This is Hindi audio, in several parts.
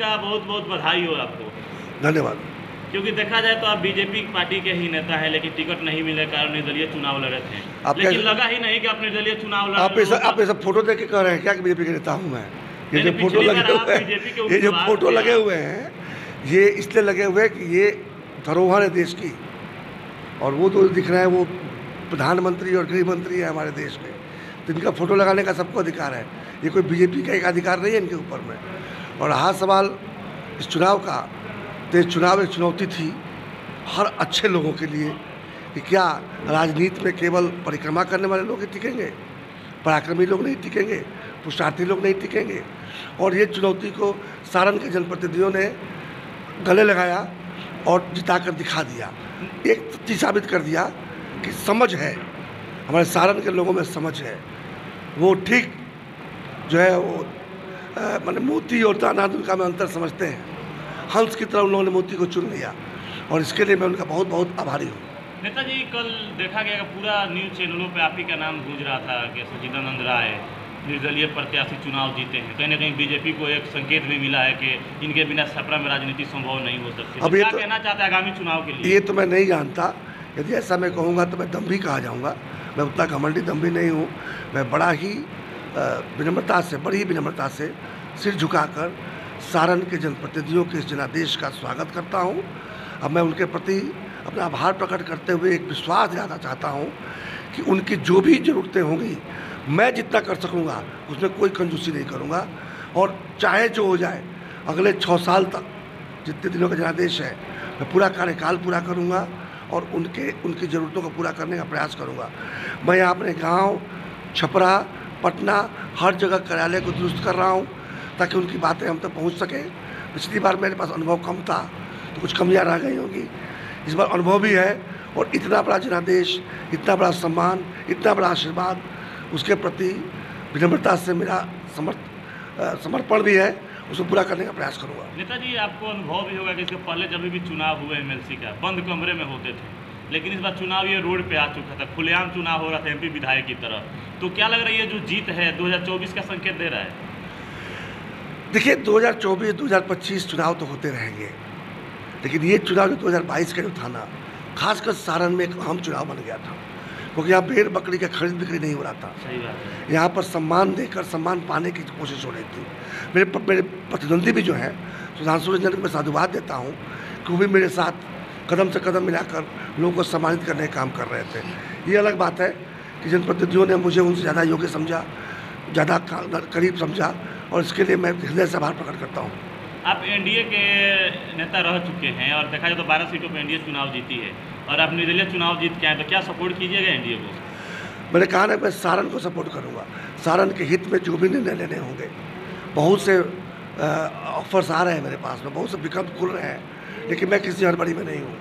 का बहुत बहुत बधाई हो आपको। धन्यवाद। क्योंकि देखा जाए तो आप बीजेपी पार्टी के ही नेता हैं, लेकिन टिकट नहीं मिलने के कारण निर्दलीय चुनाव लड़े थे, लेकिन लगा ही नहीं कि आप निर्दलीय चुनाव लड़ आप ये सब फोटो देख के कह रहे हैं क्या कि बीजेपी के नेता हूँ मैं? ये जो फोटो लगे हुए हैं ये इसलिए लगे हुए हैं कि ये धरोहर है देश की, और वो तो दिख रहा है वो प्रधानमंत्री और गृह मंत्री है हमारे देश के, तो इनका फोटो लगाने का सबको अधिकार है। ये कोई बीजेपी का एक अधिकार नहीं है इनके ऊपर में। और रहा सवाल इस चुनाव का, तो ये चुनाव एक चुनौती थी हर अच्छे लोगों के लिए कि क्या राजनीति में केवल परिक्रमा करने वाले लोग ही टिकेंगे, पराक्रमी लोग नहीं टिकेंगे, पुरुषार्थी लोग नहीं टिकेंगे। और ये चुनौती को सारण के जनप्रतिनिधियों ने गले लगाया और जिताकर दिखा दिया। एक चीज़ साबित कर दिया कि समझ है, हमारे सारण के लोगों में समझ है। वो ठीक जो है वो मैंने मोती और दाना का में अंतर समझते हैं। हंस की तरह उन लोगों ने मोती को चुन लिया, और इसके लिए मैं उनका बहुत बहुत आभारी हूँ। नेताजी, कल देखा गया कि पूरा न्यूज़ चैनलों पे आप ही का नाम गूंज रहा था कि सच्चिदानंद राय निर्दलीय प्रत्याशी चुनाव जीते हैं। कहीं ना कहीं बीजेपी को एक संकेत भी मिला है कि इनके बिना छपरा में राजनीति संभव नहीं हो सकती। अब क्या कहना चाहते हैं आगामी चुनाव के लिए? ये तो मैं नहीं जानता, यदि ऐसा मैं कहूँगा तो मैं दम्भी कहा जाऊँगा। मैं उतना घमंडी दम्भी नहीं हूँ। मैं बड़ा ही विनम्रता से, बड़ी ही विनम्रता से सिर झुकाकर सारण के जनप्रतिनिधियों के इस जनादेश का स्वागत करता हूँ। अब मैं उनके प्रति अपना आभार प्रकट करते हुए एक विश्वास दिलाना चाहता हूँ कि उनकी जो भी ज़रूरतें होंगी मैं जितना कर सकूँगा उसमें कोई कंजूसी नहीं करूँगा, और चाहे जो हो जाए अगले 6 साल तक जितने दिनों का जनादेश है मैं पूरा कार्यकाल पूरा करूँगा और उनकी ज़रूरतों को पूरा करने का प्रयास करूँगा। मैं यहाँ अपने गाँव, छपरा, पटना, हर जगह कार्यालय को दुरुस्त कर रहा हूँ ताकि उनकी बातें हम तक पहुँच सकें। पिछली बार मेरे पास अनुभव कम था तो कुछ कमियाँ रह गई होंगी, इस बार अनुभव भी है, और इतना बड़ा जनादेश, इतना बड़ा सम्मान, इतना बड़ा आशीर्वाद, उसके प्रति विनम्रता से मेरा समर्पण भी है, उसको पूरा करने का प्रयास करूँगा। नेताजी, आपको अनुभव भी होगा कि इसके पहले जब भी चुनाव हुए एमएलसी का बंद कमरे में होते थे, लेकिन इस बार चुनाव ये रोड पे आ चुका था, खुलेआम चुनाव हो रहा था एमपी विधायक की तरह। तो क्या लग रहा है ये जो जीत है 2024 का संकेत दे रहा है? देखिए 2024-2025 चुनाव तो होते रहेंगे, लेकिन ये चुनाव जो 2022 का जो था ना, खासकर सारण में एक अहम चुनाव बन गया था, क्योंकि यहाँ भेड़ बकरी का खरीद बिक्री नहीं हो रहा था। सही बात है। यहाँ पर सम्मान देकर सम्मान पाने की कोशिश हो रही थी। मेरे प्रतिद्वंदी भी जो है सुधांशु रंजन को मैं साधुवाद देता हूँ कि वो भी मेरे साथ कदम से कदम मिलाकर लोगों को सम्मानित करने का काम कर रहे थे। ये अलग बात है कि जनप्रतिनिधियों ने मुझे उनसे ज़्यादा योग्य समझा, ज़्यादा करीब समझा, और इसके लिए मैं हृदय से आभार प्रकट करता हूँ। आप एनडीए के नेता रह चुके हैं और देखा जाए तो 12 सीटों पर एनडीए चुनाव जीती है, और आप निर्दलीय चुनाव जीत के आए, तो क्या सपोर्ट कीजिएगा एनडीए को? मैंने कहा ना, मैं सारण को सपोर्ट करूँगा। सारण के हित में जो भी निर्णय लेने होंगे, बहुत से ऑफर्स आ रहे हैं मेरे पास में, बहुत से विकल्प खुल रहे हैं, लेकिन मैं किसी हड़बड़ी में नहीं हूँ।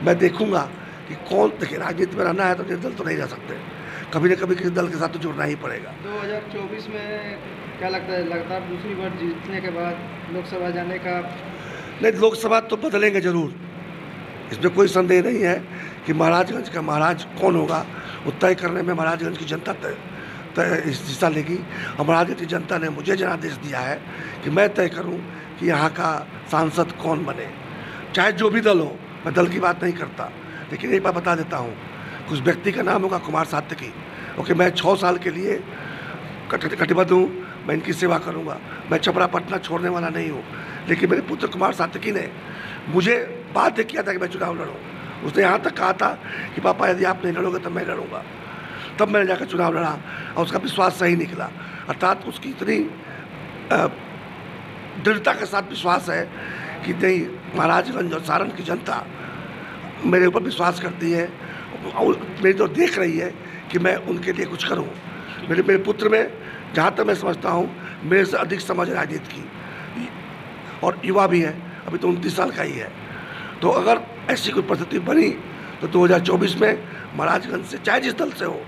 मैं देखूँगा कि कौन, देखिए राजनीति में रहना है तो निर्दल तो नहीं रह सकते, कभी न कभी किसी दल के साथ तो जुड़ना ही पड़ेगा। 2024 में क्या लगता है, लगातार दूसरी बार जीतने के बाद लोकसभा जाने का? नहीं, लोकसभा तो बदलेंगे ज़रूर, इसमें कोई संदेह नहीं है कि महाराजगंज का महाराज कौन होगा वो तय करने में महाराजगंज की जनता हिस्सा लेगी। और महाराजगंज की जनता ने मुझे जनादेश दिया है कि मैं तय करूं कि यहाँ का सांसद कौन बने, चाहे जो भी दल हो। मैं दल की बात नहीं करता, लेकिन एक बात बता देता हूँ, उस व्यक्ति का नाम होगा कुमार सात्यकी। ओके, मैं 6 साल के लिए कटिबद्ध हूँ, मैं इनकी सेवा करूँगा। मैं छपरा पटना छोड़ने वाला नहीं हूँ, लेकिन मेरे पुत्र कुमार सात्यकी ने मुझे बाध्य किया था कि मैं चुनाव लड़ूँ। उसने यहाँ तक कहा था कि पापा यदि आप नहीं लड़ोगे तो मैं लड़ूंगा। तब मैंने जाकर चुनाव लड़ा और उसका विश्वास सही निकला। अर्थात उसकी इतनी दृढ़ता के साथ विश्वास है कि नहीं, महाराजगंज और सारण की जनता मेरे ऊपर विश्वास करती है और मेरी तो देख रही है कि मैं उनके लिए कुछ करूँ। मेरे पुत्र में जहाँ तक मैं समझता हूँ मेरे से अधिक समझ राजनीति की, और युवा भी है, अभी तो 29 साल का ही है। तो अगर ऐसी कोई परिस्थिति बनी तो 2024 में महाराजगंज से, चाहे जिस दल से हो,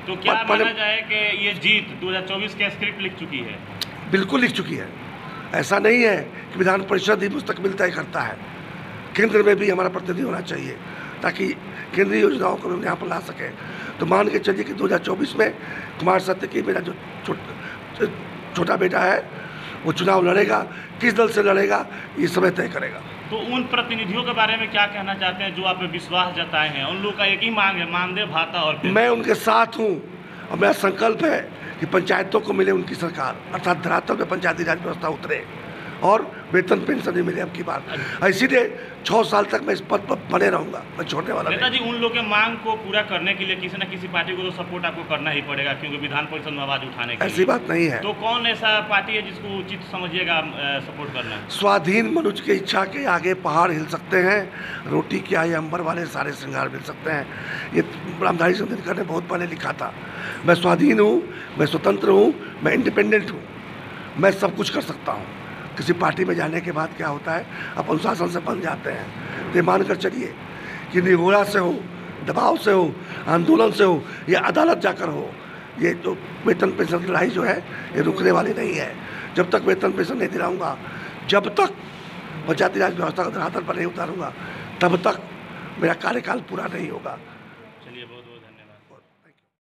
तो क्या माना जाए कि ये जीत 2024 के स्क्रिप्ट लिख चुकी है? बिल्कुल लिख चुकी है। ऐसा नहीं है कि विधान परिषद ही मुस्तकबिल तय करता है, केंद्र में भी हमारा प्रतिनिधि होना चाहिए ताकि केंद्रीय योजनाओं को हम यहाँ पर ला सकें। तो मान के चलिए कि 2024 में कुमार सात्यकी मेरा जो छोटा बेटा है वो चुनाव लड़ेगा, किस दल से लड़ेगा ये समय तय करेगा। तो उन प्रतिनिधियों के बारे में क्या कहना चाहते हैं जो आप पे विश्वास जताए हैं? उन लोग का एक ही मांग है, मानदेय भाता और पेंशन। मैं उनके साथ हूँ और मेरा संकल्प है कि पंचायतों को मिले उनकी सरकार, अर्थात धरातल में पंचायती राज व्यवस्था उतरे और वेतन पेंशन भी मिले अब की बात। इसीलिए 6 साल तक मैं इस पद पर बने रहूंगा, मैं छोड़ने वाला नहीं। नेताजी, उन लोग के मांग को पूरा करने के लिए किसी न किसी पार्टी को तो सपोर्ट आपको करना ही पड़ेगा, क्योंकि विधान परिषद में आवाज उठाने के ऐसी लिए। बात नहीं है। तो कौन ऐसा पार्टी है जिसको उचित समझिएगा सपोर्ट करना है? स्वाधीन मनुष्य की इच्छा के आगे पहाड़ हिल सकते हैं, रोटी क्या ये अंबर वाले सारे श्रृंगार मिल सकते हैं। ये रामधारी सिंह दिनकर ने बहुत पहले लिखा था। मैं स्वाधीन हूँ, मैं स्वतंत्र हूँ, मैं इंडिपेंडेंट हूँ, मैं सब कुछ कर सकता हूँ। किसी पार्टी में जाने के बाद क्या होता है, आप अनुशासन से बन जाते हैं। तो मान कर चलिए कि निगोरा से हो, दबाव से हो, आंदोलन से हो या अदालत जाकर हो, ये जो वेतन पेंशन की लड़ाई जो है ये रुकने वाली नहीं है। जब तक वेतन पेंशन नहीं दिलाऊंगा, जब तक पंचायती राज व्यवस्था को धरातल पर नहीं उतारूंगा, तब तक मेरा कार्यकाल पूरा नहीं होगा। चलिए, बहुत